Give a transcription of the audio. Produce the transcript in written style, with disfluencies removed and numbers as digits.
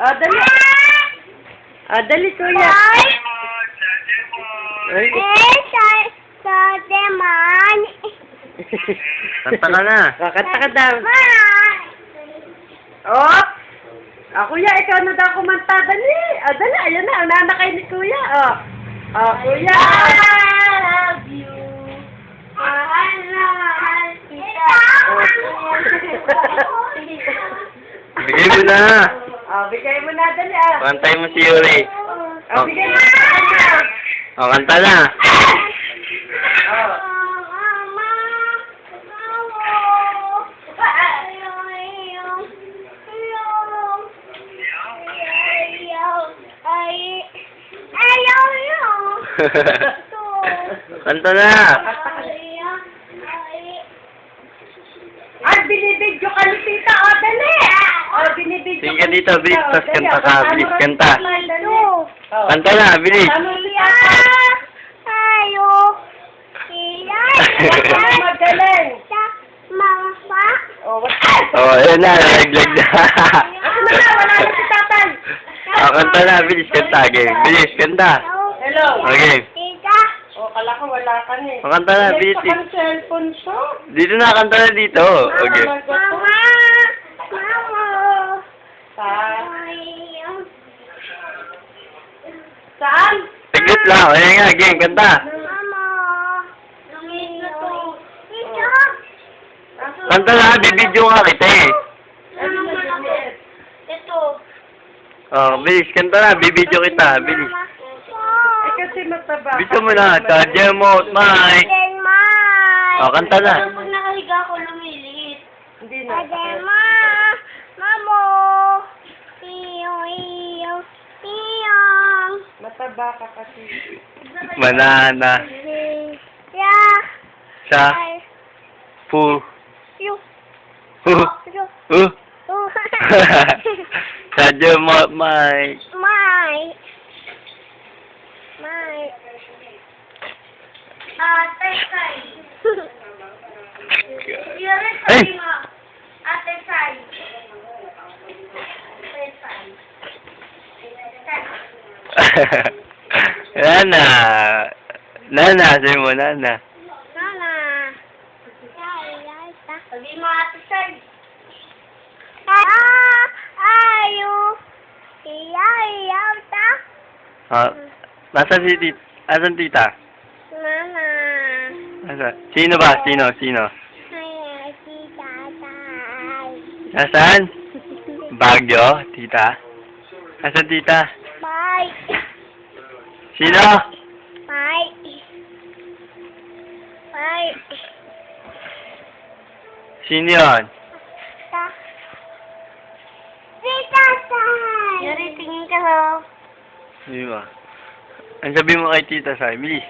Dali. Dali, kuya. Ay. Kanta ka na. Kakanta ka daw. Oh! Kuya, ikaw na daw kumanta. Dali. Dali. Ayan na. Unana kayo ni kuya. Kuya. I love you. Mahal na mahal kita. Bigay mo na. Bigay mo na. Dali, Kantay mo si Yuri. Bigay mo na. Kanta na. Kanta na. Binibidyo ka ni tita. Dali. Binibidyo Sige ka dito, bilis. Tapos kanta ka. Bilis, kanta. Kanta na, bilis. Magaling. Ayan na, nalaglag na. Wala na si tatay. Kanta na, bilis, kanta. Game. Bilis, kanta. Hello. Okay. Kala ko wala ka ni. Kanta na, bilis. Sa kang cellphone siya. Dito na, kanta na dito. Okay. Saan? Saglit lang. Ayan nga, game, kanta. Kanta na, bibidyo nga kita eh. Bilis, kanta na, bibidyo kita. Bilis. Kasi mataba. Bilis mo na, charger mo, Mike. Kanta na. Pag nakahiga ako, lumiliit. Hindi na. Mataba ka kasi. Banana. Sa. Pu. Hu. Hu. Charger mo, Mike. Ate Sai. Ay! Ate Sai. Nana. Nana, sabi mo, Nana. Sabi mo, Ate Sai. Nasaan si tita? Asan tita? Nasaan? Sino ba? Sino? Nasaan? Baguio, tita? Nasaan tita? Sino? Sino yun? Yuri, tingin ka na. Di ba? Ang sabi mo kay tita Sai, bilis.